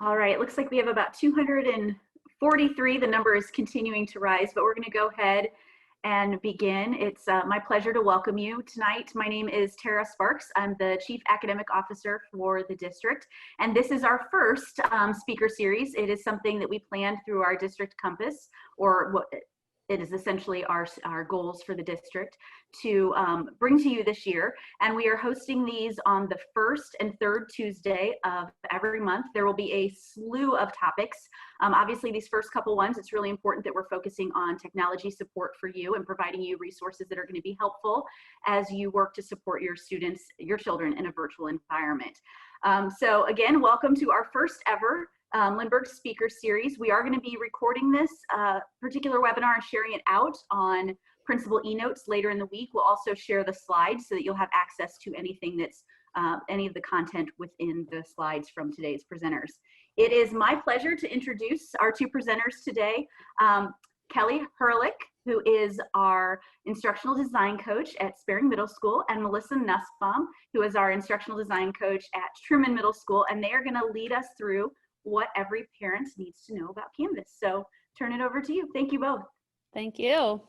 All right, it looks like we have about 243. The number is continuing to rise, but we're going to go ahead and begin. It's my pleasure to welcome you tonight. My name is Tara Sparks. I'm the Chief Academic Officer for the district, and this is our first speaker series. It is something that we planned through our district compass, or what it is essentially our goals for the district to bring to you this year. And we are hosting these on the first and third Tuesday of every month. There will be a slew of topics. Obviously, these first couple ones, it's really important that we're focusing on technology support for you and providing you resources that are going to be helpful as you work to support your students, your children in a virtual environment. So again, welcome to our first ever Lindbergh Speaker Series. We are going to be recording this particular webinar and sharing it out on Principal eNotes later in the week. We'll also share the slides so that you'll have access to anything that's any of the content within the slides from today's presenters. It is my pleasure to introduce our two presenters today. Kelly Horalek, who is our instructional design coach at Sparing Middle School, and Melissa Nussbaum, who is our instructional design coach at Truman Middle School, and they are going to lead us through what every parent needs to know about Canvas. So turn it over to you. Thank you both. Thank you.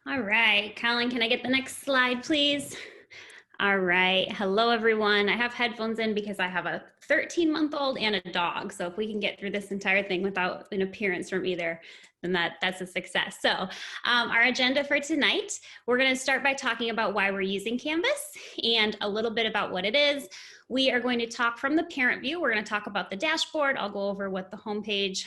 All right, Colin, can I get the next slide, please? All right, hello everyone. I have headphones in because I have a 13-month-old and a dog. So if we can get through this entire thing without an appearance from either, then that's a success. So our agenda for tonight, we're gonna start by talking about why we're using Canvas and a little bit about what it is. We are going to talk from the parent view. We're going to talk about the dashboard. I'll go over what the homepage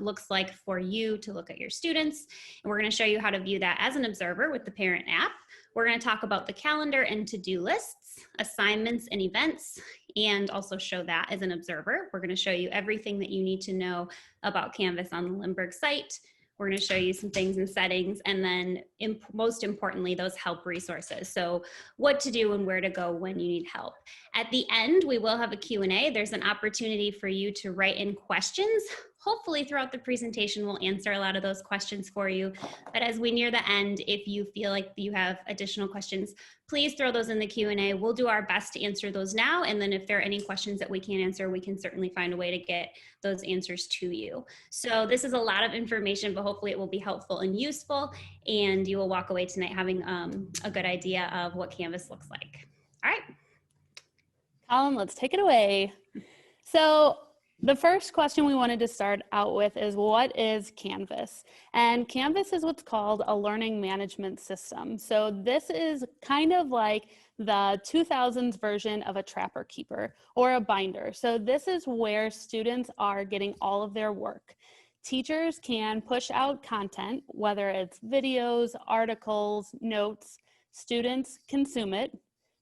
looks like for you to look at your students. And we're going to show you how to view that as an observer with the parent app. We're going to talk about the calendar and to-do lists, assignments and events, and also show that as an observer. We're going to show you everything that you need to know about Canvas on the Lindbergh site. We're going to show you some things in settings, and then most importantly, those help resources. So what to do and where to go when you need help. At the end, we will have a Q&A. There's an opportunity for you to write in questions. Hopefully throughout the presentation, we'll answer a lot of those questions for you. But as we near the end, if you feel like you have additional questions, please throw those in the Q&A. We'll do our best to answer those now. And then if there are any questions that we can't answer, we can certainly find a way to get those answers to you. So this is a lot of information, but hopefully it will be helpful and useful. And you will walk away tonight having a good idea of what Canvas looks like. All right. Colin, let's take it away. So the first question we wanted to start out with is, what is Canvas? And Canvas is what's called a learning management system. So this is kind of like the 2000s version of a trapper keeper or a binder. So this is where students are getting all of their work. Teachers can push out content, whether it's videos, articles, notes. Students consume it.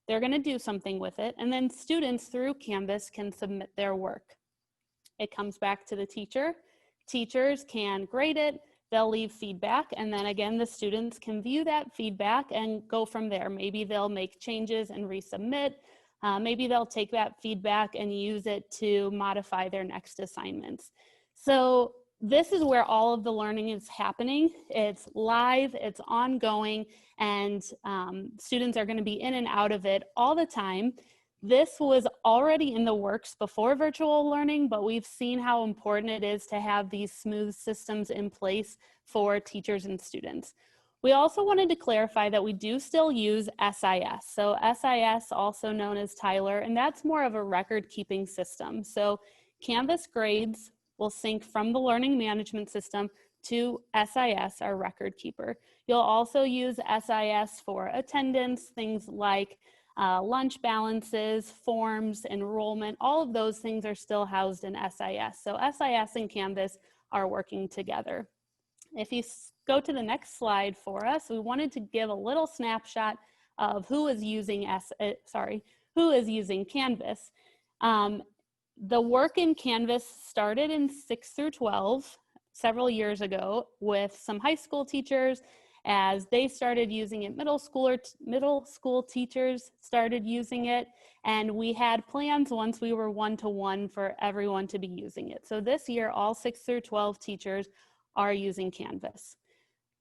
They're going to do something with it. And then students through Canvas can submit their work. It comes back to the teacher. Teachers can grade it, they'll leave feedback, and then again, the students can view that feedback and go from there. Maybe they'll make changes and resubmit. Maybe they'll take that feedback and use it to modify their next assignments. So this is where all of the learning is happening. It's live, it's ongoing, and students are going to be in and out of it all the time. This was already in the works before virtual learning, but we've seen how important it is to have these smooth systems in place for teachers and students. We also wanted to clarify that we do still use SIS. So SIS, also known as Tyler, and that's more of a record-keeping system. So Canvas grades will sync from the learning management system to SIS, our record keeper. You'll also use SIS for attendance, things like lunch balances, forms, enrollment, all of those things are still housed in SIS. So SIS and Canvas are working together. If you go to the next slide for us, we wanted to give a little snapshot of who is using Canvas. The work in Canvas started in 6 through 12 several years ago with some high school teachers. As they started using it, middle school teachers started using it, and we had plans once we were one-to-one for everyone to be using it. So this year, all 6 through 12 teachers are using Canvas.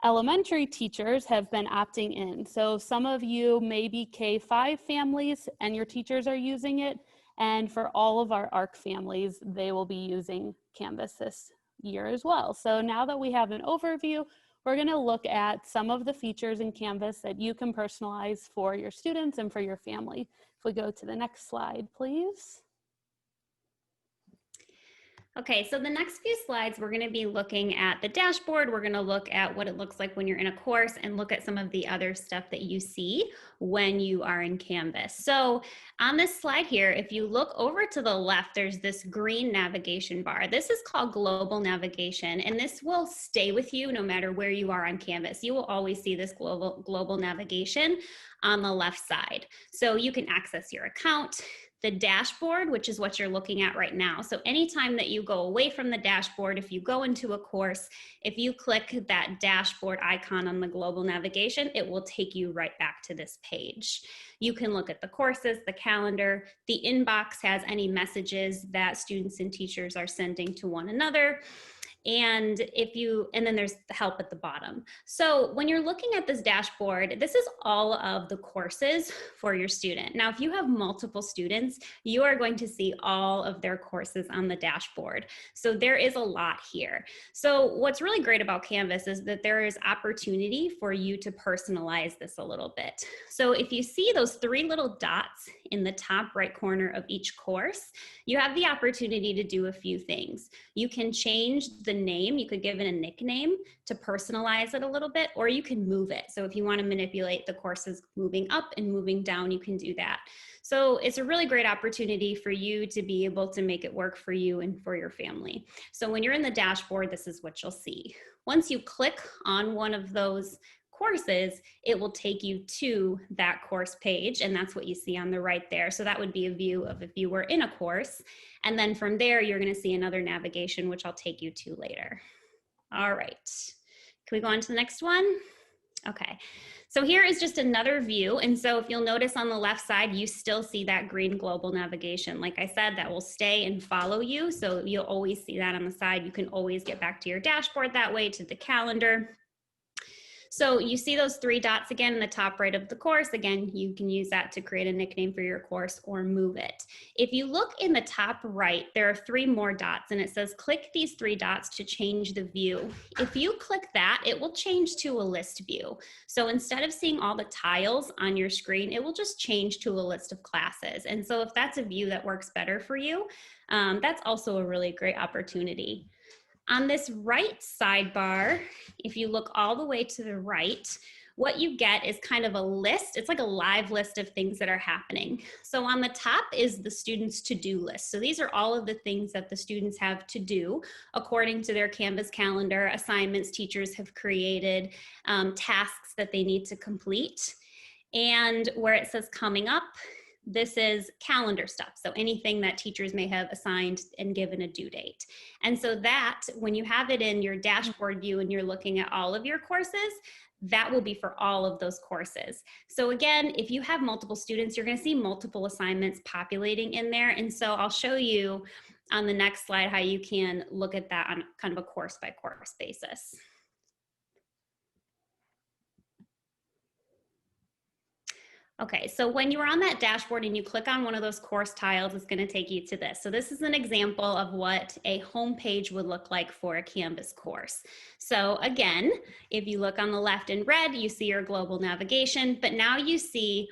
Elementary teachers have been opting in. So some of you may be K-5 families and your teachers are using it, And for all of our ARC families, they will be using Canvas this year as well. So now that we have an overview, we're going to look at some of the features in Canvas that you can personalize for your students and for your family. If we go to the next slide, please. Okay, so the next few slides, we're going to be looking at the dashboard. We're going to look at what it looks like when you're in a course and look at some of the other stuff that you see when you are in Canvas. So on this slide here, if you look over to the left, there's this green navigation bar. This is called global navigation, and this will stay with you no matter where you are on Canvas. You will always see this global navigation on the left side. So you can access your account, the dashboard, which is what you're looking at right now. So anytime that you go away from the dashboard, if you go into a course, if you click that dashboard icon on the global navigation, it will take you right back to this page. You can look at the courses, the calendar, the inbox has any messages that students and teachers are sending to one another. And then there's the help at the bottom. So when you're looking at this dashboard, this is all of the courses for your student. Now, if you have multiple students, you are going to see all of their courses on the dashboard. So there is a lot here. So what's really great about Canvas is that there is opportunity for you to personalize this a little bit. So if you see those three little dots in the top right corner of each course, you have the opportunity to do a few things. You can change the name, you could give it a nickname to personalize it a little bit, or you can move it. So if you want to manipulate the courses moving up and moving down, you can do that. So it's a really great opportunity for you to be able to make it work for you and for your family. So when you're in the dashboard, this is what you'll see. Once you click on one of those courses, it will take you to that course page, and that's what you see on the right there. So that would be a view of if you were in a course, and then from there you're going to see another navigation, which I'll take you to later. All right, can we go on to the next one? Okay, so here is just another view, and so if you'll notice on the left side, you still see that green global navigation. Like I said, that will stay and follow you, so you'll always see that on the side. You can always get back to your dashboard that way, to the calendar. So you see those three dots again in the top right of the course. Again, you can use that to create a nickname for your course or move it. If you look in the top right, there are three more dots, and it says click these three dots to change the view. If you click that, it will change to a list view. So instead of seeing all the tiles on your screen, it will just change to a list of classes. And so if that's a view that works better for you, that's also a really great opportunity. On this right sidebar, if you look all the way to the right, what you get is kind of a list. It's like a live list of things that are happening. So on the top is the students' to-do list. So these are all of the things that the students have to do according to their Canvas calendar, assignments teachers have created, tasks that they need to complete. And where it says coming up, this is calendar stuff. So anything that teachers may have assigned and given a due date. And so that, when you have it in your dashboard view and you're looking at all of your courses, that will be for all of those courses. So again, if you have multiple students, you're going to see multiple assignments populating in there. And so I'll show you on the next slide how you can look at that on kind of a course by course basis. Okay, so when you're on that dashboard and you click on one of those course tiles, it's going to take you to this. So this is an example of what a home page would look like for a Canvas course. So again, if you look on the left in red, you see your global navigation, but now you see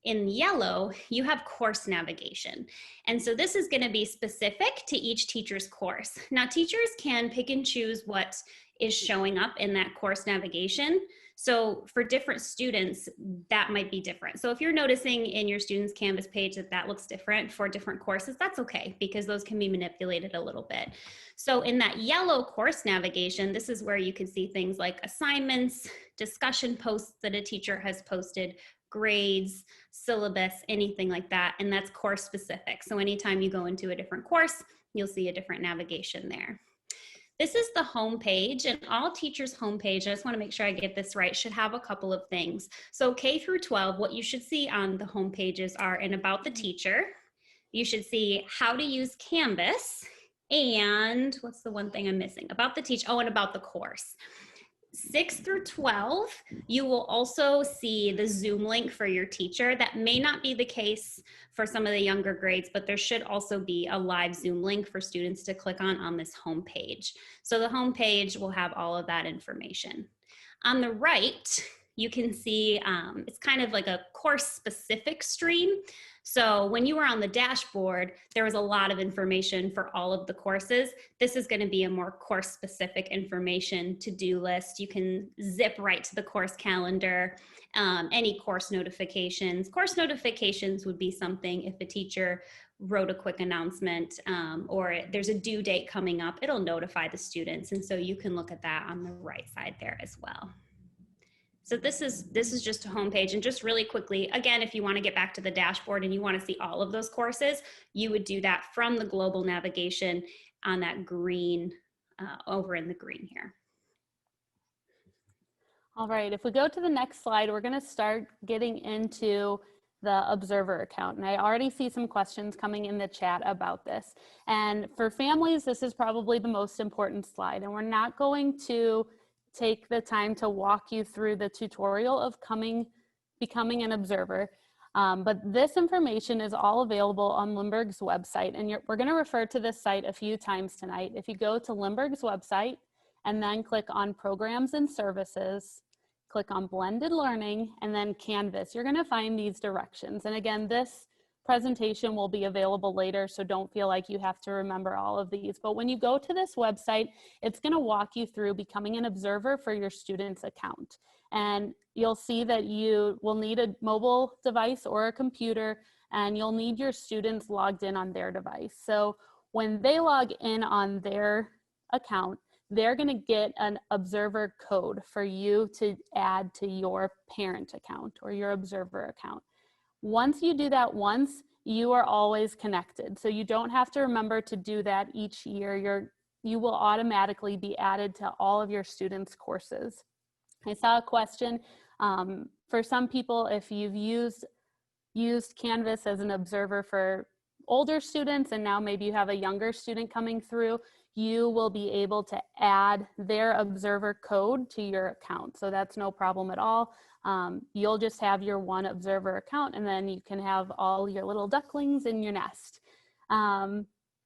in yellow, you have course navigation. And so this is going to be specific to each teacher's course. Now teachers can pick and choose what is showing up in that course navigation. So for different students, that might be different. So if you're noticing in your student's Canvas page that that looks different for different courses, that's okay, because those can be manipulated a little bit. So in that yellow course navigation, this is where you can see things like assignments, discussion posts that a teacher has posted, grades, syllabus, anything like that. And that's course specific. So anytime you go into a different course, you'll see a different navigation there. This is the home page, and all teachers' home page, I just want to make sure I get this right, should have a couple of things. So K through 12, what you should see on the home pages are an about the teacher. You should see how to use Canvas, and what's the one thing I'm missing? About the teacher, oh, and about the course. 6 through 12, you will also see the Zoom link for your teacher. That may not be the case for some of the younger grades, but there should also be a live Zoom link for students to click on this homepage. So the homepage will have all of that information. On the right, you can see it's kind of like a course-specific stream. So when you were on the dashboard, there was a lot of information for all of the courses. This is going to be a more course-specific information to-do list. You can zip right to the course calendar, any course notifications. Course notifications would be something if a teacher wrote a quick announcement or there's a due date coming up, it'll notify the students. And so you can look at that on the right side there as well. So this is just a homepage, and just really quickly, again, if you want to get back to the dashboard and you want to see all of those courses, you would do that from the global navigation on that green, over in the green here. All right, if we go to the next slide, we're going to start getting into the observer account. And I already see some questions coming in the chat about this. And for families, this is probably the most important slide, and we're not going to take the time to walk you through the tutorial of becoming an observer. But this information is all available on Lindbergh's website, and we're going to refer to this site a few times tonight. If you go to Lindbergh's website and then click on Programs and Services, click on Blended Learning, and then Canvas, you're going to find these directions. And again, this presentation will be available later, so don't feel like you have to remember all of these. But when you go to this website, it's going to walk you through becoming an observer for your student's account. And you'll see that you will need a mobile device or a computer, and you'll need your students logged in on their device. So when they log in on their account, they're going to get an observer code for you to add to your parent account or your observer account. Once you do that once, you are always connected. So you don't have to remember to do that each year. You will automatically be added to all of your students' courses. I saw a question for some people, if you've used Canvas as an observer for older students and now maybe you have a younger student coming through, you will be able to add their observer code to your account. So that's no problem at all. You'll just have your one observer account, and then you can have all your little ducklings in your nest.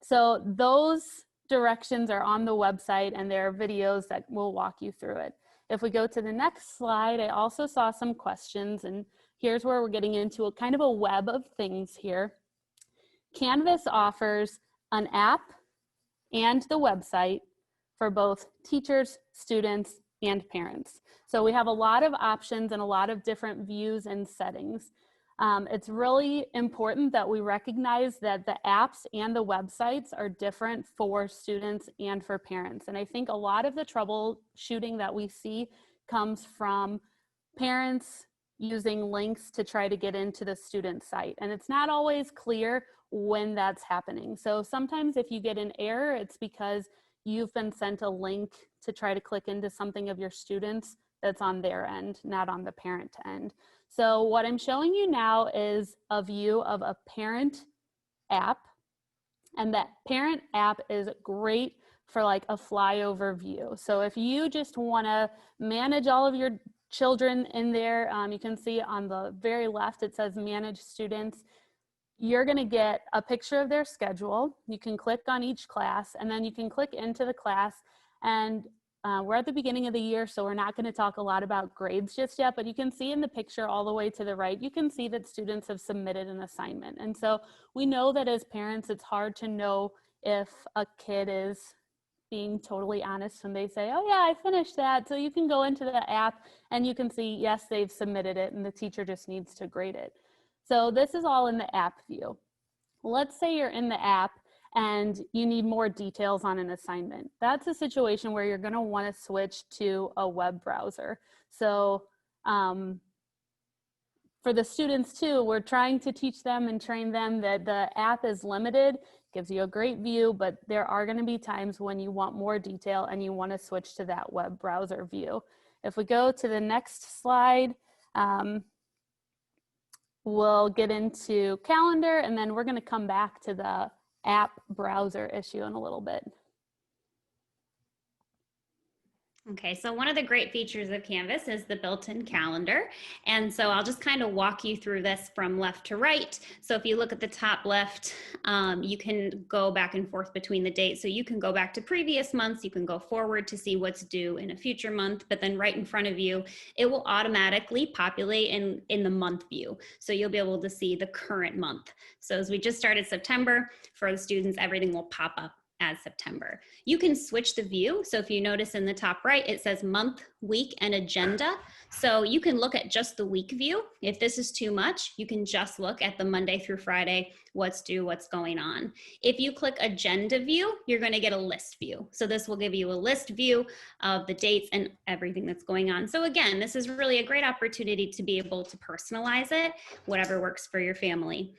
So those directions are on the website, and there are videos that will walk you through it. If we go to the next slide, I also saw some questions, and here's where we're getting into a kind of a web of things here. Canvas offers an app and the website for both teachers, students, and parents. So we have a lot of options and a lot of different views and settings. It's really important that we recognize that the apps and the websites are different for students and for parents. And I think a lot of the troubleshooting that we see comes from parents using links to try to get into the student site. And it's not always clear when that's happening. So sometimes if you get an error, it's because you've been sent a link to try to click into something of your students that's on their end, not on the parent end. So what I'm showing you now is a view of a parent app, and that parent app is great for like a flyover view. So if you just want to manage all of your children in there, you can see on the very left it says manage students. You're going to get a picture of their schedule. You can click on each class, and then you can click into the class. And we're at the beginning of the year, so we're not going to talk a lot about grades just yet, but you can see in the picture all the way to the right, you can see that students have submitted an assignment. And so we know that as parents, it's hard to know if a kid is being totally honest when they say, oh yeah, I finished that. So you can go into the app and you can see, yes, they've submitted it, and the teacher just needs to grade it. So this is all in the app view. Let's say you're in the app and you need more details on an assignment. That's a situation where you're going to want to switch to a web browser. So for the students too, we're trying to teach them and train them that the app is limited, gives you a great view, but there are going to be times when you want more detail and you want to switch to that web browser view. If we go to the next slide, we'll get into calendar, and then we're going to come back to the app browser issue in a little bit. Okay, so one of the great features of Canvas is the built-in calendar. And so I'll just kind of walk you through this from left to right. So if you look at the top left, you can go back and forth between the dates. So you can go back to previous months, you can go forward to see what's due in a future month, but then right in front of you, it will automatically populate in the month view. So you'll be able to see the current month. So as we just started September, for the students, everything will pop up as September. You can switch the view. So if you notice in the top right, it says month, week, and agenda. So you can look at just the week view. If this is too much, you can just look at the Monday through Friday, what's due, what's going on. If you click agenda view, you're going to get a list view. So this will give you a list view of the dates and everything that's going on. So again, this is really a great opportunity to be able to personalize it, whatever works for your family.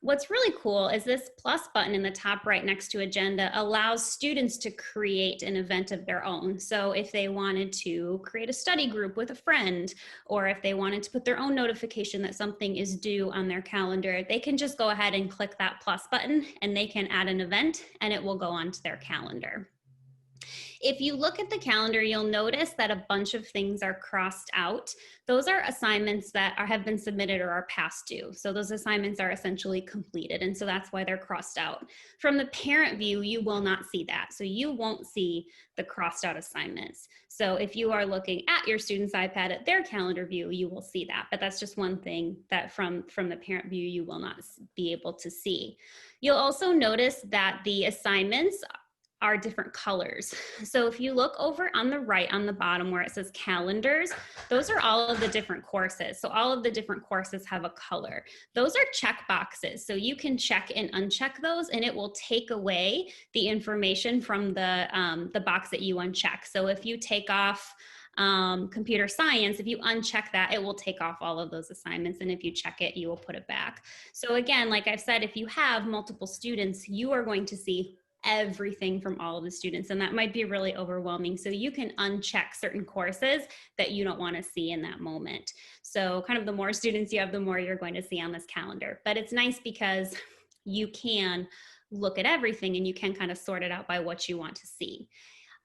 What's really cool is this plus button in the top right next to agenda allows students to create an event of their own. So if they wanted to create a study group with a friend, or if they wanted to put their own notification that something is due on their calendar, they can just go ahead and click that plus button and they can add an event and it will go onto their calendar. If you look at the calendar, you'll notice that a bunch of things are crossed out. Those are assignments that have been submitted or are past due. So those assignments are essentially completed. And so that's why they're crossed out. From the parent view, you will not see that. So you won't see the crossed out assignments. So if you are looking at your student's iPad at their calendar view, you will see that. But that's just one thing that from the parent view, you will not be able to see. You'll also notice that the assignments are different colors. So if you look over on the right, on the bottom where it says calendars, those are all of the different courses. So all of the different courses have a color. Those are check boxes. So you can check and uncheck those and it will take away the information from the box that you uncheck. So if you take off computer science, if you uncheck that, it will take off all of those assignments. And if you check it, you will put it back. So again, like I've said, if you have multiple students, you are going to see everything from all of the students, and that might be really overwhelming. So you can uncheck certain courses that you don't want to see in that moment. So kind of the more students you have, the more you're going to see on this calendar. But it's nice because you can look at everything and you can kind of sort it out by what you want to see.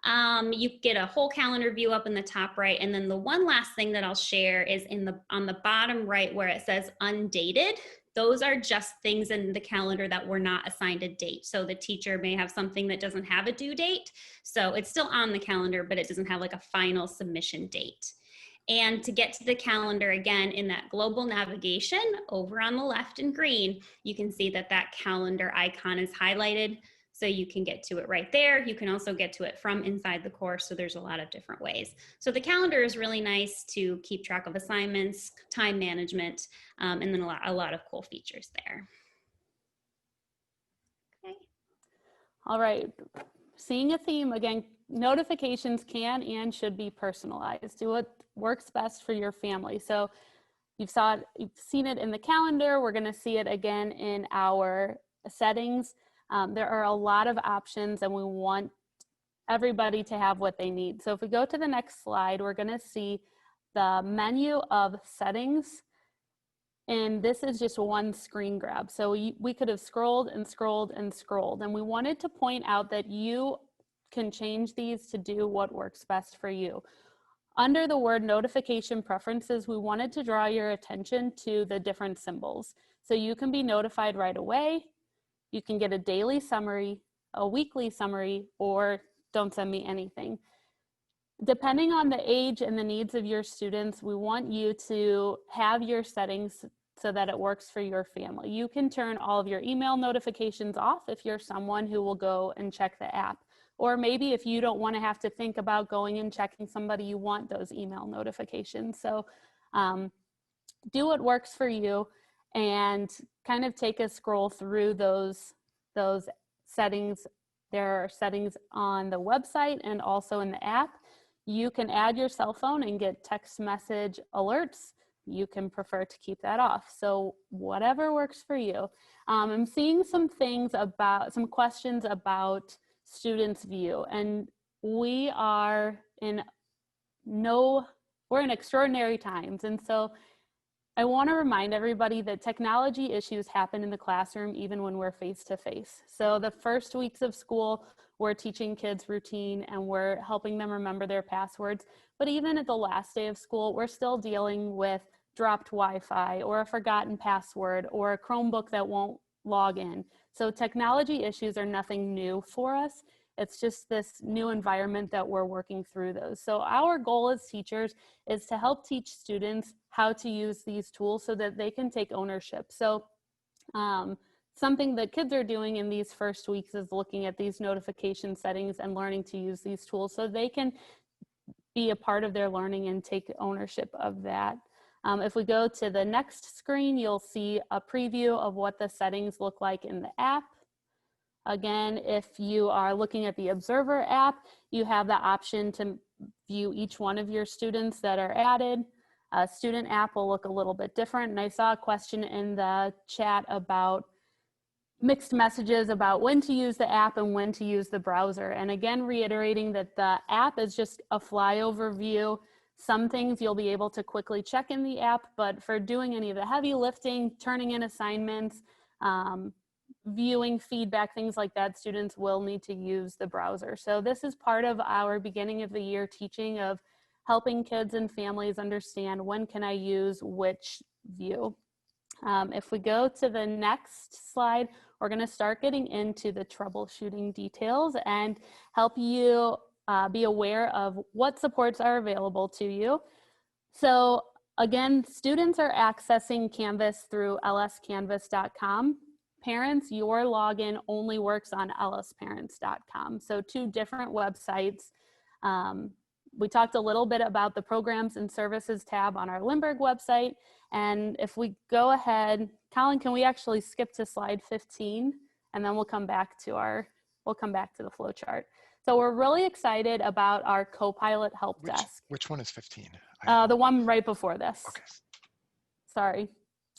You get a whole calendar view up in the top right. And then the one last thing that I'll share is on the bottom right where it says undated. Those are just things in the calendar that were not assigned a date. So the teacher may have something that doesn't have a due date. So it's still on the calendar, but it doesn't have like a final submission date. And to get to the calendar again in that global navigation over on the left in green, you can see that that calendar icon is highlighted. So you can get to it right there. You can also get to it from inside the course. So there's a lot of different ways. So the calendar is really nice to keep track of assignments, time management, and then a lot of cool features there. Okay. All right. Seeing a theme again, notifications can and should be personalized. Do what works best for your family. So you've seen it in the calendar. We're going to see it again in our settings. There are a lot of options and we want everybody to have what they need. So if we go to the next slide, we're going to see the menu of settings. And this is just one screen grab. So we could have scrolled and scrolled and scrolled. And we wanted to point out that you can change these to do what works best for you. Under the word notification preferences, we wanted to draw your attention to the different symbols. So you can be notified right away. You can get a daily summary, a weekly summary, or don't send me anything. Depending on the age and the needs of your students, we want you to have your settings so that it works for your family. You can turn all of your email notifications off if you're someone who will go and check the app. Or maybe if you don't want to have to think about going and checking somebody, you want those email notifications. So do what works for you and kind of take a scroll through those settings. There are settings on the website and also in the app. You can add your cell phone and get text message alerts. You can prefer to keep that off. So whatever works for you. I'm seeing some questions about students' view, and we're in extraordinary times. And so I want to remind everybody that technology issues happen in the classroom even when we're face-to-face. So the first weeks of school, we're teaching kids routine and we're helping them remember their passwords. But even at the last day of school, we're still dealing with dropped Wi-Fi or a forgotten password or a Chromebook that won't log in. So technology issues are nothing new for us. It's just this new environment that we're working through those. So our goal as teachers is to help teach students how to use these tools so that they can take ownership. So something that kids are doing in these first weeks is looking at these notification settings and learning to use these tools so they can be a part of their learning and take ownership of that. If we go to the next screen, you'll see a preview of what the settings look like in the app. Again, if you are looking at the Observer app, you have the option to view each one of your students that are added. A student app will look a little bit different. And I saw a question in the chat about mixed messages about when to use the app and when to use the browser. And again, reiterating that the app is just a flyover view. Some things you'll be able to quickly check in the app, but for doing any of the heavy lifting, turning in assignments, viewing feedback, things like that, students will need to use the browser. So this is part of our beginning of the year teaching of helping kids and families understand when can I use which view. If we go to the next slide, we're going to start getting into the troubleshooting details and help you be aware of what supports are available to you. So again, students are accessing Canvas through lscanvas.com. Parents, your login only works on lsparents.com. So two different websites. We talked a little bit about the programs and services tab on our Lindbergh website. And if we go ahead, Colin, can we actually skip to slide 15? And then we'll come back to the flow chart. So we're really excited about our Copilot help desk. Which one is 15? The one right before this. Okay. Sorry.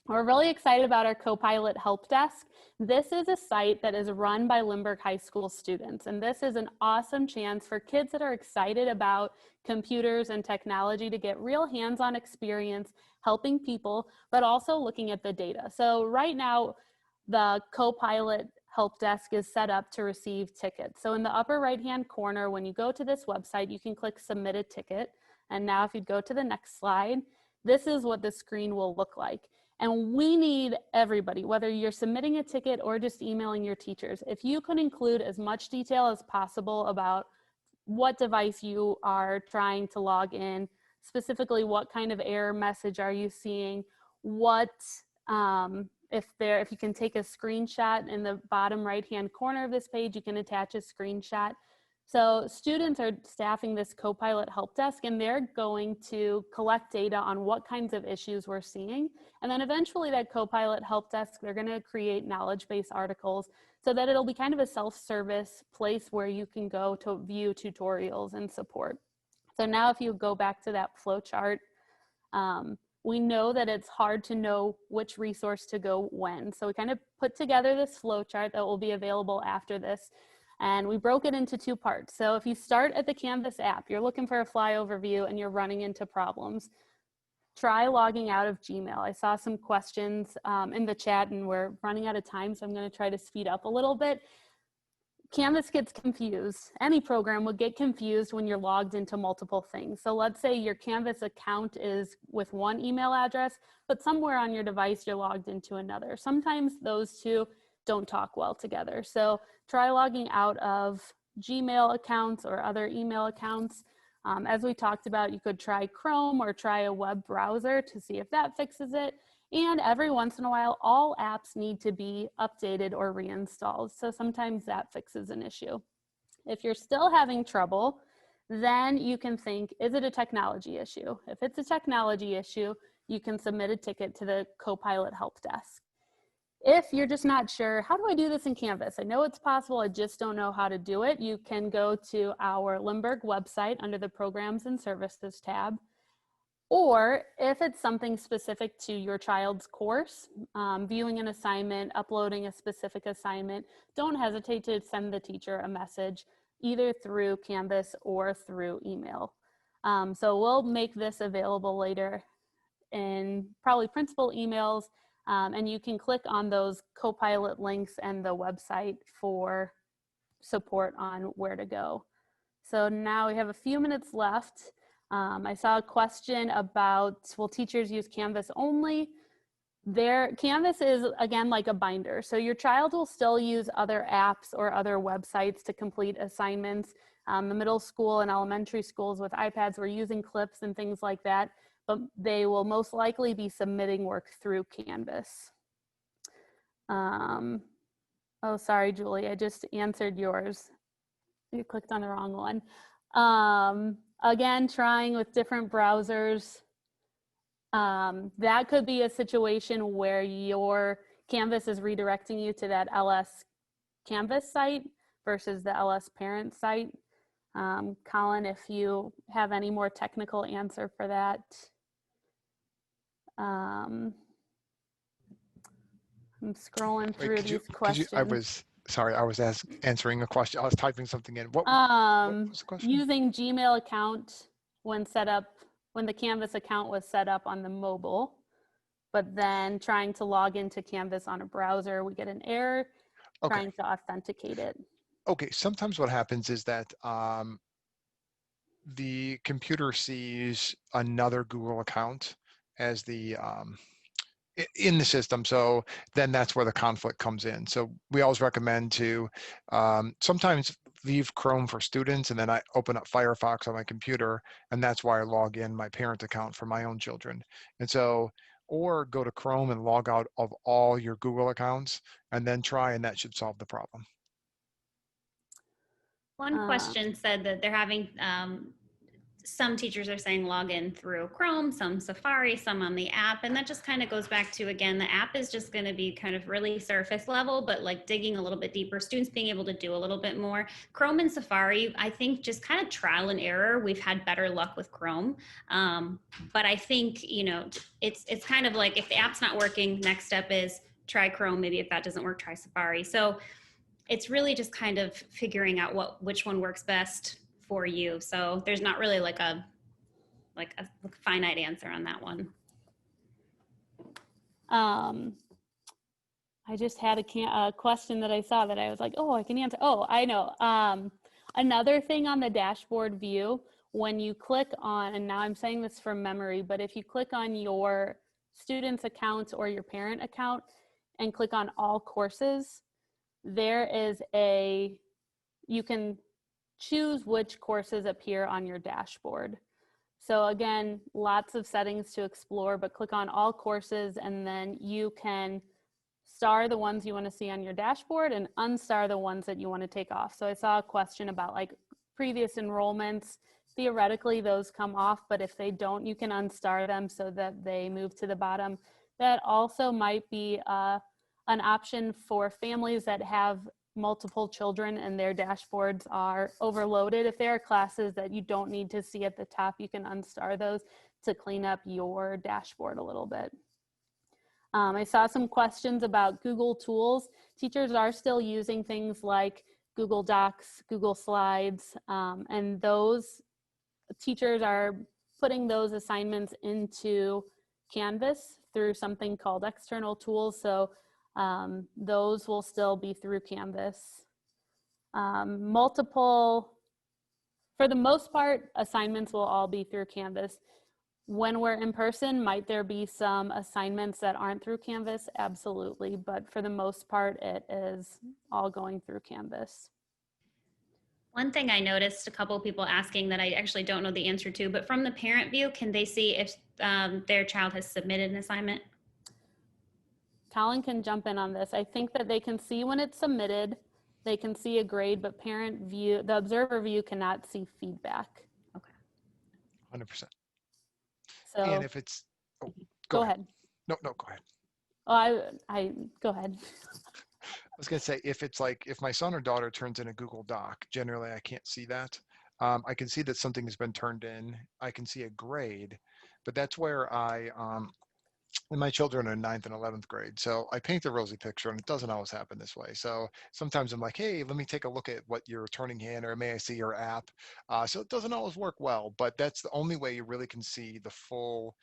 We're really excited about our Copilot help desk. This is a site that is run by Lindbergh High School students, and this is an awesome chance for kids that are excited about computers and technology to get real hands-on experience helping people, but also looking at the data. So right now, the Copilot help desk is set up to receive tickets. So in the upper right-hand corner, when you go to this website, you can click Submit a Ticket. And now if you go to the next slide, this is what the screen will look like. And we need everybody, whether you're submitting a ticket or just emailing your teachers, if you could include as much detail as possible about what device you are trying to log in, specifically what kind of error message are you seeing, what, if you can take a screenshot in the bottom right-hand corner of this page, you can attach a screenshot. So students are staffing this Copilot help desk, and they're going to collect data on what kinds of issues we're seeing. And then eventually that Copilot help desk, they're going to create knowledge base articles so that it'll be kind of a self-service place where you can go to view tutorials and support. So now if you go back to that flow chart, we know that it's hard to know which resource to go when. So we kind of put together this flow chart that will be available after this. And we broke it into two parts. So if you start at the Canvas app, you're looking for a flyover view and you're running into problems, try logging out of Gmail. I saw some questions in the chat and we're running out of time, so I'm going to try to speed up a little bit. Canvas gets confused. Any program would get confused when you're logged into multiple things. So let's say your Canvas account is with one email address, but somewhere on your device you're logged into another. Sometimes those two don't talk well together. So try logging out of Gmail accounts or other email accounts. As we talked about, you could try Chrome or try a web browser to see if that fixes it. And every once in a while, all apps need to be updated or reinstalled. So sometimes that fixes an issue. If you're still having trouble, then you can think, is it a technology issue? If it's a technology issue, you can submit a ticket to the Copilot help desk. If you're just not sure, how do I do this in Canvas? I know it's possible, I just don't know how to do it. You can go to our Lindbergh website under the Programs and Services tab. Or if it's something specific to your child's course, viewing an assignment, uploading a specific assignment, don't hesitate to send the teacher a message either through Canvas or through email. So we'll make this available later in probably principal emails, and you can click on those Copilot links and the website for support on where to go. So now we have a few minutes left. I saw a question about, will teachers use Canvas only? Canvas is, again, like a binder. So your child will still use other apps or other websites to complete assignments. The middle school and elementary schools with iPads were using clips and things like that, but they will most likely be submitting work through Canvas. Oh, sorry, Julie, I just answered yours. You clicked on the wrong one. Again, trying with different browsers. That could be a situation where your Canvas is redirecting you to that LS Canvas site versus the LS parent site. Colin, if you have any more technical answer for that. I'm scrolling through these questions. I was answering a question. I was typing something in. What was the question? Using Gmail account when the Canvas account was set up on the mobile, but then trying to log into Canvas on a browser, we get an error trying to authenticate it. Okay, sometimes what happens is that the computer sees another Google account as the in the system, so then that's where the conflict comes in. So we always recommend to sometimes leave Chrome for students, and then I open up Firefox on my computer, and that's why I log in my parent account for my own children. And so, or go to Chrome and log out of all your Google accounts, and then try, and that should solve the problem. One question said that they're having, some teachers are saying log in through Chrome, some Safari, some on the app. And that just kind of goes back to, again, the app is just going to be kind of really surface level, but like digging a little bit deeper, students being able to do a little bit more. Chrome and Safari, I think just kind of trial and error. We've had better luck with Chrome. But I think, you know, it's kind of like if the app's not working, next step is try Chrome. Maybe if that doesn't work, try Safari. So it's really just kind of figuring out which one works best for you. So there's not really like a finite answer on that one. I just had a question that I saw that I was like, oh, I can answer. Oh, I know. Another thing on the dashboard view, when you click on, and now I'm saying this from memory, but if you click on your student's account or your parent account and click on all courses, there is you can choose which courses appear on your dashboard. So again, lots of settings to explore, but click on all courses and then you can star the ones you want to see on your dashboard and unstar the ones that you want to take off. So I saw a question about like previous enrollments. Theoretically, those come off, but if they don't, you can unstar them so that they move to the bottom. That also might be an option for families that have multiple children and their dashboards are overloaded. If there are classes that you don't need to see at the top, you can unstar those to clean up your dashboard a little bit. I saw some questions about Google tools. Teachers are still using things like Google Docs, Google Slides, and those teachers are putting those assignments into Canvas through something called external tools. So those will still be through Canvas. For the most part, assignments will all be through Canvas. When we're in person, might there be some assignments that aren't through Canvas? Absolutely, but for the most part, it is all going through Canvas. One thing I noticed a couple of people asking that I actually don't know the answer to, but from the parent view, can they see if their child has submitted an assignment? Colin can jump in on this. I think that they can see when it's submitted, they can see a grade, but parent view, the observer view cannot see feedback. Okay. 100%. So, and if it's, go ahead. No, go ahead. Oh, I go ahead. I was going to say, if my son or daughter turns in a Google Doc, generally I can't see that. I can see that something has been turned in. I can see a grade, but that's where and my children are in 9th and 11th grade. So I paint a rosy picture and it doesn't always happen this way. So sometimes I'm like, hey, let me take a look at what you're turning in, or may I see your app? So it doesn't always work well, but that's the only way you really can see the full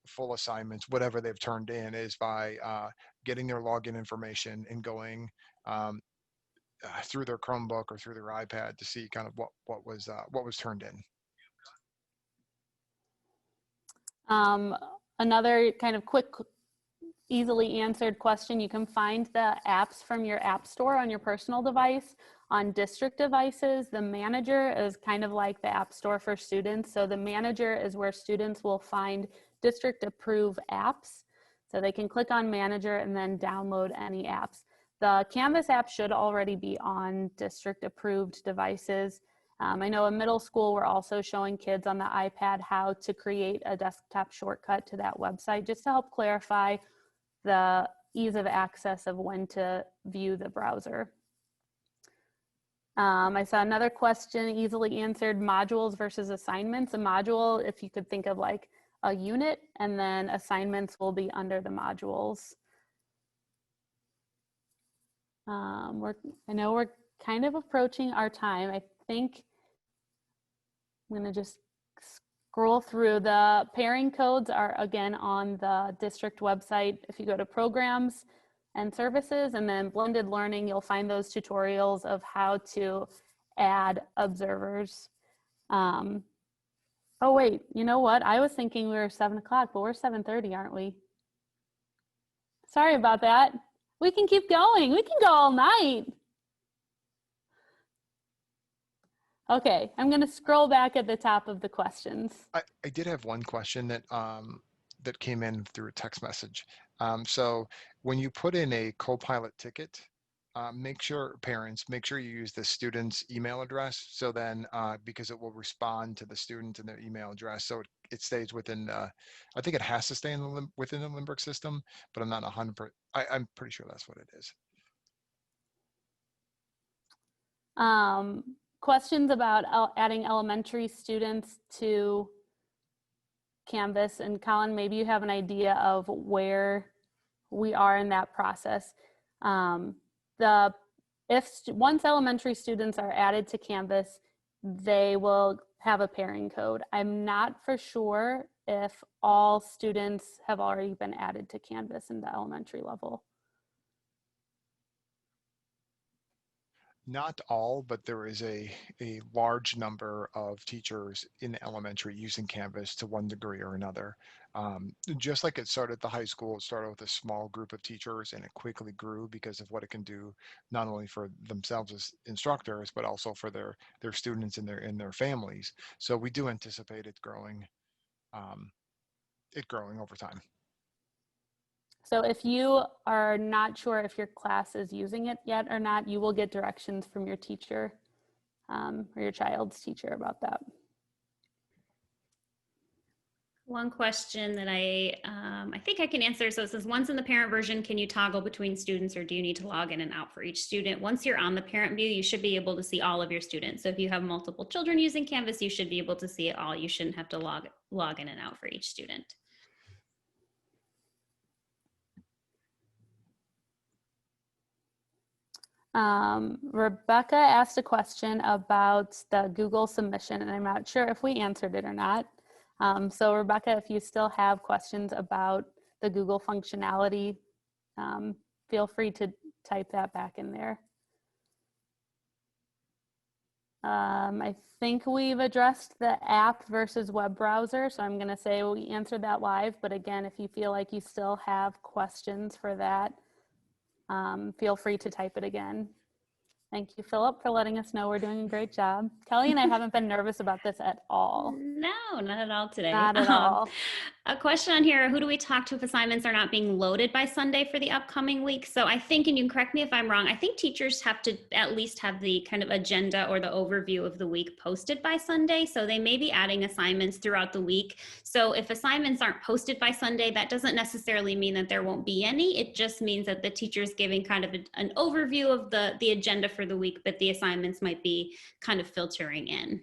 full assignments, whatever they've turned in, is by getting their login information and going through their Chromebook or through their iPad to see kind of what was turned in. Another kind of quick, easily answered question, you can find the apps from your app store on your personal device. On district devices, the manager is kind of like the app store for students. So the manager is where students will find district approved apps. So they can click on manager and then download any apps. The Canvas app should already be on district approved devices. I know in middle school, we're also showing kids on the iPad how to create a desktop shortcut to that website, just to help clarify the ease of access of when to view the browser. I saw another question easily answered, modules versus assignments. A module, if you could think of like a unit, and then assignments will be under the modules. I know we're kind of approaching our time. I think I'm going to just scroll through. The pairing codes are again on the district website. If you go to programs and services and then blended learning, you'll find those tutorials of how to add observers. Oh wait, you know what? I was thinking we were 7 o'clock, but we're 7:30, aren't we? Sorry about that. We can keep going. We can go all night. Okay, I'm going to scroll back at the top of the questions. I did have one question that that came in through a text message. So when you put in a Copilot ticket, make sure you use the student's email address. So then, because it will respond to the student and their email address, so it stays within. I think it has to stay in within the Limbrick system, but I'm not 100%. I'm pretty sure that's what it is. Questions about adding elementary students to Canvas, and Colin, maybe you have an idea of where we are in that process. Once elementary students are added to Canvas, they will have a pairing code. I'm not for sure if all students have already been added to Canvas in the elementary level. Not all, but there is a large number of teachers in elementary using Canvas to one degree or another. Just like it started at the high school, it started with a small group of teachers and it quickly grew because of what it can do, not only for themselves as instructors, but also for their students and their families. So we do anticipate it growing over time. So if you are not sure if your class is using it yet or not, you will get directions from your teacher or your child's teacher about that. One question that I think I can answer. So it says, once in the parent version, can you toggle between students, or do you need to log in and out for each student? Once you're on the parent view, you should be able to see all of your students. So if you have multiple children using Canvas, you should be able to see it all. You shouldn't have to log in and out for each student. Rebecca asked a question about the Google submission, and I'm not sure if we answered it or not. So Rebecca, if you still have questions about the Google functionality, feel free to type that back in there. I think we've addressed the app versus web browser, so I'm going to say we answered that live, but again, if you feel like you still have questions for that, feel free to type it again. Thank you, Philip, for letting us know we're doing a great job. Kelly and I haven't been nervous about this at all. No, not at all today. Not at all. A question on here, who do we talk to if assignments are not being loaded by Sunday for the upcoming week? So I think, and you can correct me if I'm wrong, I think teachers have to at least have the kind of agenda or the overview of the week posted by Sunday. So they may be adding assignments throughout the week. So if assignments aren't posted by Sunday, that doesn't necessarily mean that there won't be any. It just means that the teacher's giving kind of an overview of the agenda for the week, but the assignments might be kind of filtering in.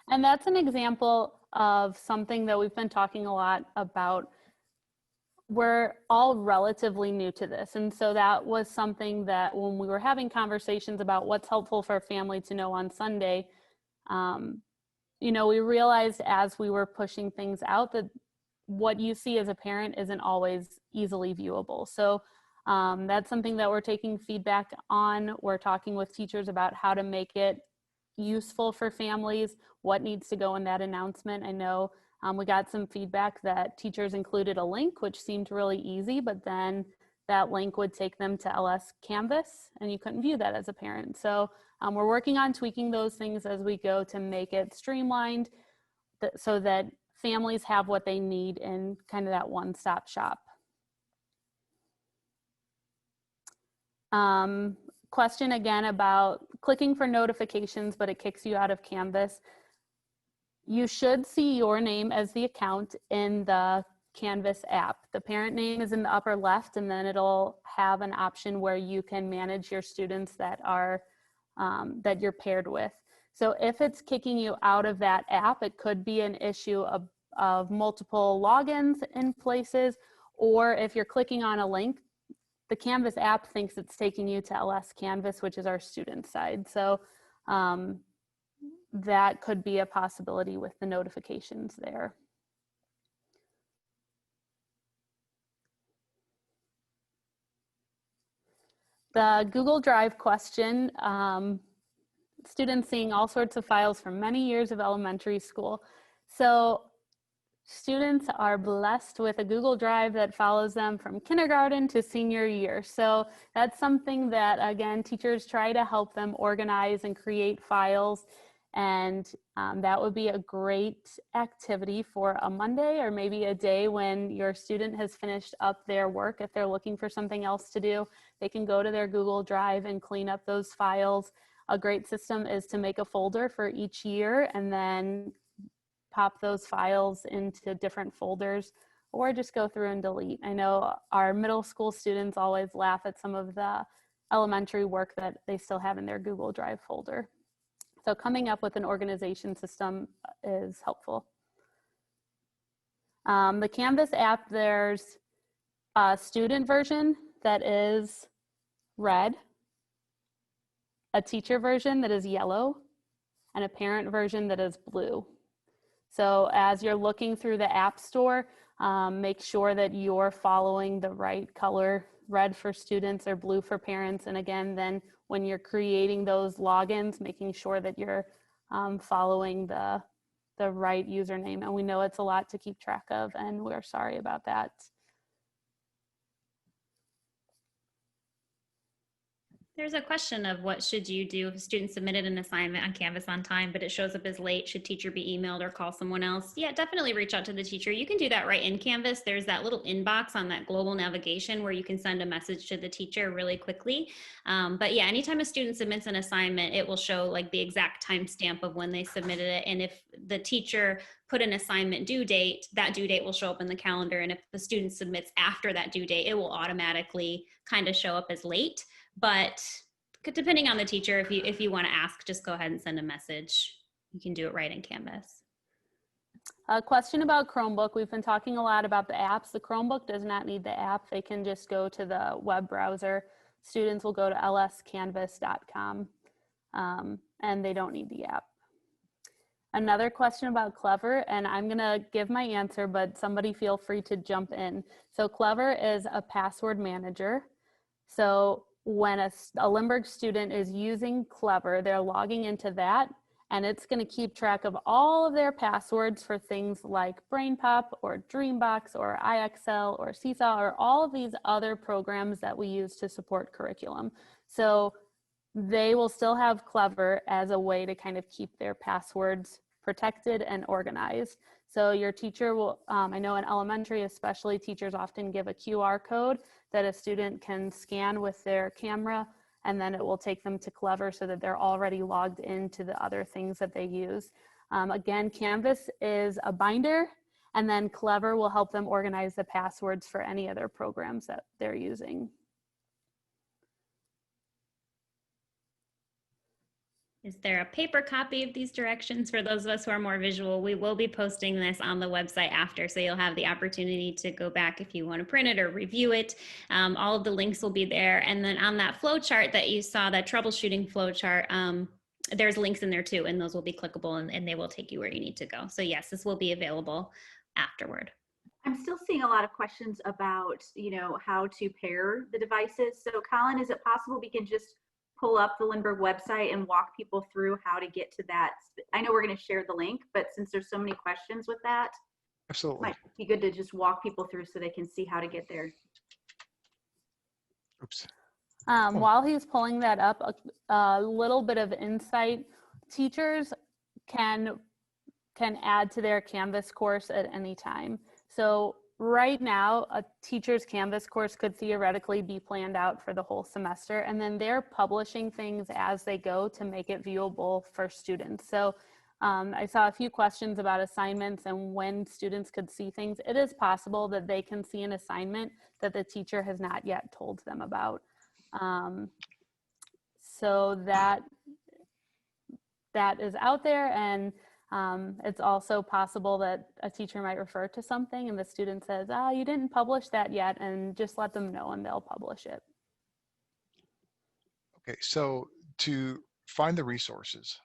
And that's an example of something that we've been talking a lot about. We're all relatively new to this. And so that was something that when we were having conversations about what's helpful for a family to know on Sunday, you know, we realized as we were pushing things out that what you see as a parent isn't always easily viewable. So that's something that we're taking feedback on. We're talking with teachers about how to make it useful for families, what needs to go in that announcement. I know we got some feedback that teachers included a link, which seemed really easy, but then that link would take them to LS Canvas and you couldn't view that as a parent. So we're working on tweaking those things as we go to make it streamlined so that families have what they need in kind of that one-stop shop. Question again about clicking for notifications, but it kicks you out of Canvas. You should see your name as the account in the Canvas app. The parent name is in the upper left, and then it'll have an option where you can manage your students that are that you're paired with. So if it's kicking you out of that app, it could be an issue of multiple logins in places, or if you're clicking on a link, the Canvas app thinks it's taking you to LS Canvas, which is our student side. So that could be a possibility with the notifications there. The Google Drive question, students seeing all sorts of files from many years of elementary school. So students are blessed with a Google Drive that follows them from kindergarten to senior year. So that's something that, again, teachers try to help them organize and create files. And that would be a great activity for a Monday or maybe a day when your student has finished up their work. If they're looking for something else to do, they can go to their Google Drive and clean up those files. A great system is to make a folder for each year and then pop those files into different folders, or just go through and delete. I know our middle school students always laugh at some of the elementary work that they still have in their Google Drive folder. So coming up with an organization system is helpful. The Canvas app, there's a student version that is red, a teacher version that is yellow, and a parent version that is blue. So as you're looking through the App Store, make sure that you're following the right color, red for students or blue for parents. And again, then when you're creating those logins, making sure that you're following the right username. And we know it's a lot to keep track of, and we're sorry about that. There's a question of what should you do if a student submitted an assignment on Canvas on time, but it shows up as late? Should teacher be emailed or call someone else? Yeah, definitely reach out to the teacher. You can do that right in Canvas. There's that little inbox on that global navigation where you can send a message to the teacher really quickly. But yeah, anytime a student submits an assignment, it will show like the exact timestamp of when they submitted it. And if the teacher put an assignment due date, that due date will show up in the calendar. And if the student submits after that due date, it will automatically kind of show up as late. But depending on the teacher, if you want to ask, just go ahead and send a message. You can do it right in Canvas. A question about Chromebook. We've been talking a lot about the apps. The Chromebook does not need the app. They can just go to the web browser. Students will go to lscanvas.com and they don't need the app. Another question about Clever, and I'm gonna give my answer, but somebody feel free to jump in. So Clever is a password manager. So when a Lindbergh student is using Clever, they're logging into that, and it's going to keep track of all of their passwords for things like BrainPop or Dreambox or IXL or Seesaw or all of these other programs that we use to support curriculum. So they will still have Clever as a way to kind of keep their passwords protected and organized. So your teacher will, I know in elementary especially, teachers often give a QR code that a student can scan with their camera, and then it will take them to Clever so that they're already logged into the other things that they use. Again, Canvas is a binder, and then Clever will help them organize the passwords for any other programs that they're using. Is there a paper copy of these directions for those of us who are more visual? We will be posting this on the website after, so you'll have the opportunity to go back if you want to print it or review it. All of the links will be there. And then on that flow chart that you saw, that troubleshooting flow chart, there's links in there too, and those will be clickable and they will take you where you need to go. So yes, this will be available afterward. I'm still seeing a lot of questions about, how to pair the devices. So Colin, is it possible we can just pull up the Lindbergh website and walk people through how to get to that? I know we're going to share the link, but since there's so many questions with that, it Absolutely. might be good to just walk people through so they can see how to get there. Oops. While he's pulling that up, a little bit of insight. Teachers can add to their Canvas course at any time. So right now, a teacher's Canvas course could theoretically be planned out for the whole semester, and then they're publishing things as they go to make it viewable for students. So I saw a few questions about assignments and when students could see things. It is possible that they can see an assignment that the teacher has not yet told them about. So that is out there, and it's also possible that a teacher might refer to something and the student says, you didn't publish that yet, and just let them know and they'll publish it. Okay, so to find the resources,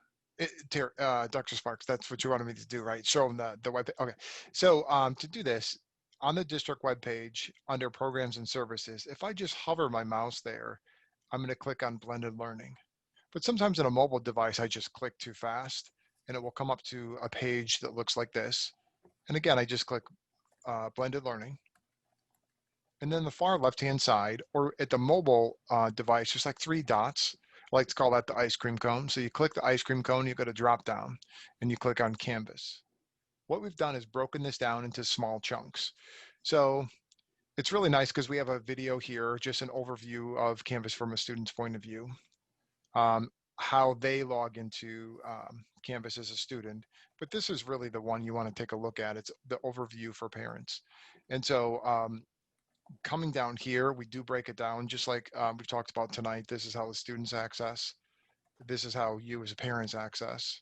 Dr. Sparks, that's what you wanted me to do, right? Show them the web. Okay, so to do this, on the district webpage under programs and services, if I just hover my mouse there, I'm going to click on blended learning. But sometimes on a mobile device, I just click too fast and it will come up to a page that looks like this. And again, I just click blended learning. And then the far left-hand side, or at the mobile device, there's like 3 dots. I like to call that the ice cream cone. So you click the ice cream cone, you go to drop down and you click on Canvas. What we've done is broken this down into small chunks. So it's really nice because we have a video here, just an overview of Canvas from a student's point of view, how they log into Canvas as a student. But this is really the one you want to take a look at. It's the overview for parents. And so coming down here, we do break it down, just like we've talked about tonight. This is how the students access. This is how you as parents access.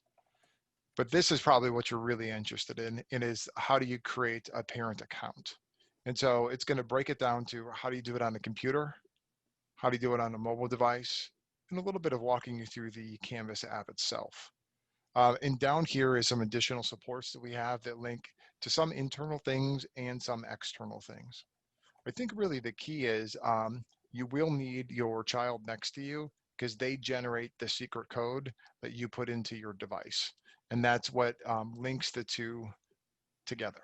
But this is probably what you're really interested in, and is how do you create a parent account? And so it's going to break it down to how do you do it on a computer, how do you do it on a mobile device, and a little bit of walking you through the Canvas app itself. And down here is some additional supports that we have that link to some internal things and some external things. I think really the key is you will need your child next to you because they generate the secret code that you put into your device. And that's what links the two together.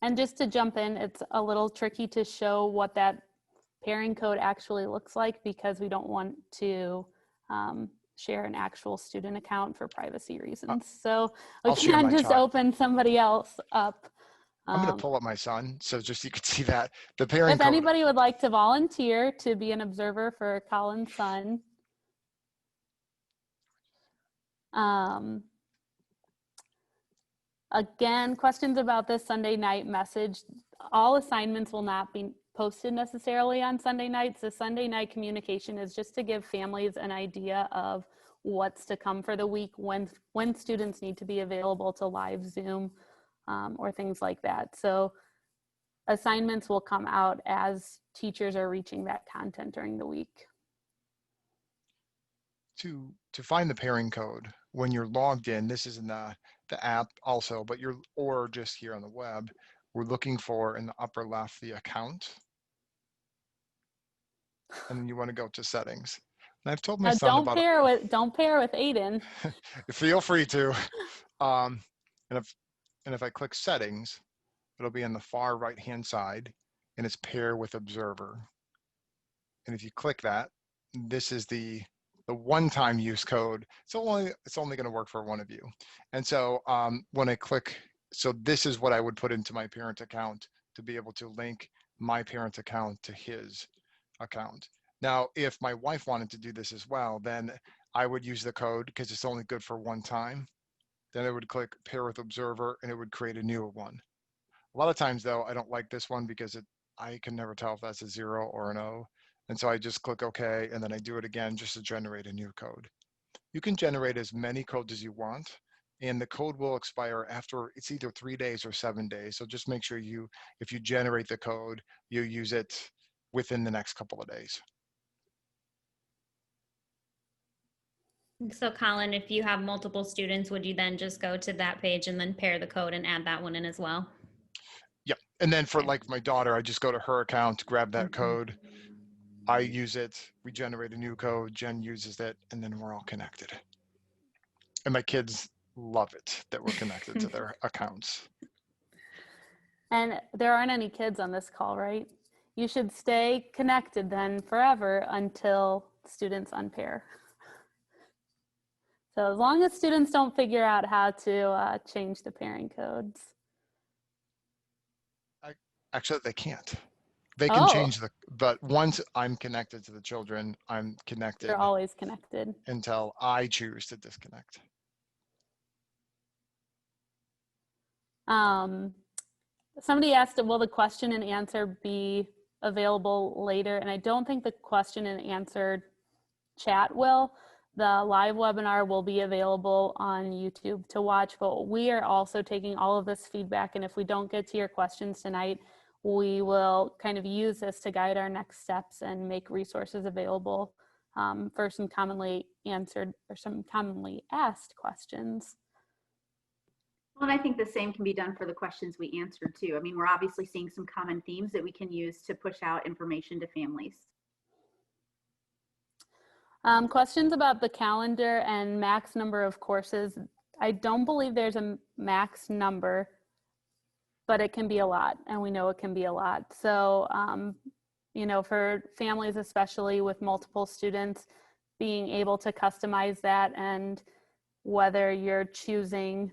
And just to jump in, it's a little tricky to show what that pairing code actually looks like because we don't want to share an actual student account for privacy reasons. So we can't just open somebody else up. I'm going to pull up my son so just you can see that. The pairing if code. Anybody would like to volunteer to be an observer for Colin's son, again, questions about this Sunday night message. All assignments will not be posted necessarily on Sunday nights. The Sunday night communication is just to give families an idea of what's to come for the week, when students need to be available to live Zoom or things like that. So assignments will come out as teachers are reaching that content during the week. To find the pairing code, when you're logged in, this is in the app also, but or just here on the web, we're looking for in the upper left the account. And then you want to go to settings. And I've told my son don't pair with Aiden. Feel free to. And if I click settings, it'll be on the far right hand side and it's pair with observer. And if you click that, this is the one-time use code. It's only going to work for one of you. And so when I click, so this is what I would put into my parent account to be able to link my parent account to his account. Now, if my wife wanted to do this as well, then I would use the code because it's only good for one time. Then I would click pair with observer and it would create a new one. A lot of times though, I don't like this one because I can never tell if that's a 0 or an O. And so I just click OK, and then I do it again just to generate a new code. You can generate as many codes as you want, and the code will expire after, it's either 3 days or 7 days. So just make sure if you generate the code, you use it within the next couple of days. So Colin, if you have multiple students, would you then just go to that page and then pair the code and add that one in as well? Yep. And then for Okay. like my daughter, I just go to her account, grab that code. I use it, we generate a new code, Jen uses it, and then we're all connected. And my kids love it that we're connected to their accounts. And there aren't any kids on this call, right? You should stay connected then forever until students unpair. So as long as students don't figure out how to change the pairing codes. Actually, they can't. They can Oh, change but once I'm connected to the children, I'm connected you're always connected. until I choose to disconnect. Somebody asked, will the question and answer be available later? And I don't think the question and answer chat will. The live webinar will be available on YouTube to watch, but we are also taking all of this feedback. And if we don't get to your questions tonight, we will kind of use this to guide our next steps and make resources available for some commonly answered or some commonly asked questions. Well, and I think the same can be done for the questions we answered too. I mean, we're obviously seeing some common themes that we can use to push out information to families. Questions about the calendar and max number of courses. I don't believe there's a max number, but it can be a lot, and we know it can be a lot. So, you know, for families, especially with multiple students, being able to customize that, and whether you're choosing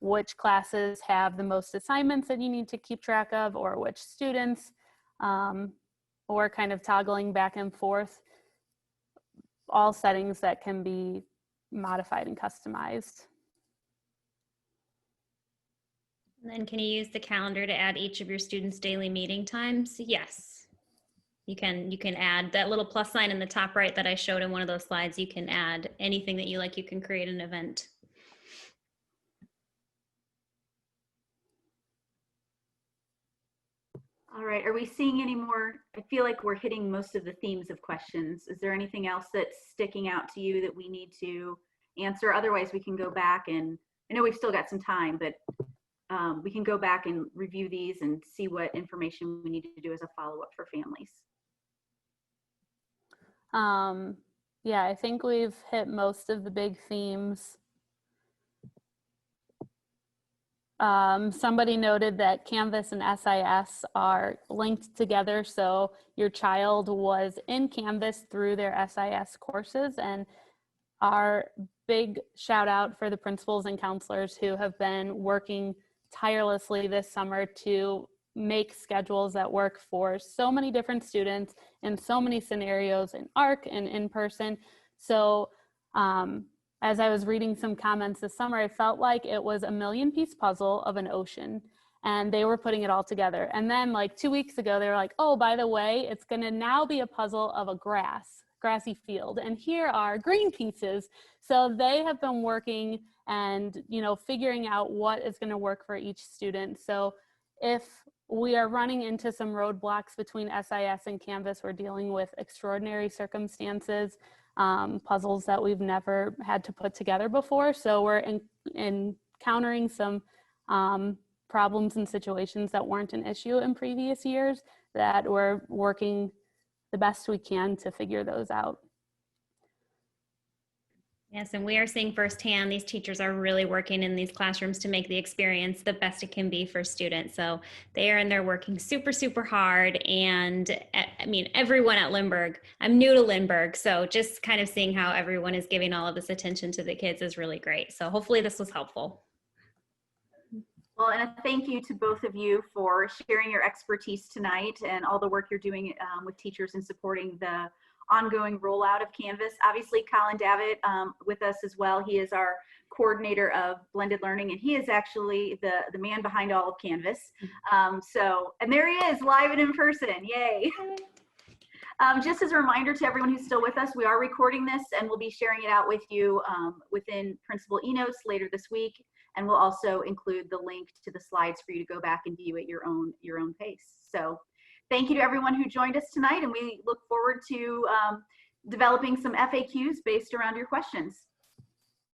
which classes have the most assignments that you need to keep track of, or which students, or kind of toggling back and forth, all settings that can be modified and customized. And then can you use the calendar to add each of your students' daily meeting times? Yes. You can add that little plus sign in the top right that I showed in one of those slides. You can add anything that you like. You can create an event. All right, are we seeing any more? I feel like we're hitting most of the themes of questions. Is there anything else that's sticking out to you that we need to answer? Otherwise, we can go back and, I know we've still got some time, but we can go back and review these and see what information we need to do as a follow-up for families. Yeah, I think we've hit most of the big themes. Somebody noted that Canvas and SIS are linked together. So your child was in Canvas through their SIS courses, and our big shout out for the principals and counselors who have been working tirelessly this summer to make schedules that work for so many different students in so many scenarios in ARC and in person. So as I was reading some comments this summer, I felt like it was a million-piece puzzle of an ocean, and they were putting it all together. And then like 2 weeks ago, they were like, oh, by the way, it's gonna now be a puzzle of a grassy field, and here are green pieces. So they have been working and, you know, figuring out what is gonna work for each student. So if we are running into some roadblocks between SIS and Canvas, we're dealing with extraordinary circumstances, puzzles that we've never had to put together before. So we're encountering some problems and situations that weren't an issue in previous years, that we're working the best we can to figure those out. Yes, and we are seeing firsthand, these teachers are really working in these classrooms to make the experience the best it can be for students. So they are in there working super, super hard. And I mean, everyone at Lindbergh, I'm new to Lindbergh, so just kind of seeing how everyone is giving all of this attention to the kids is really great. So hopefully this was helpful. Well, and a thank you to both of you for sharing your expertise tonight and all the work you're doing with teachers and supporting the ongoing rollout of Canvas. Obviously, Colin Davitt with us as well. He is our coordinator of blended learning, and he is actually the man behind all of Canvas. And there he is, live and in person, yay. Just as a reminder to everyone who's still with us, we are recording this and we'll be sharing it out with you within Principal eNotes later this week. And we'll also include the link to the slides for you to go back and view at your own pace. So thank you to everyone who joined us tonight, and we look forward to developing some FAQs based around your questions.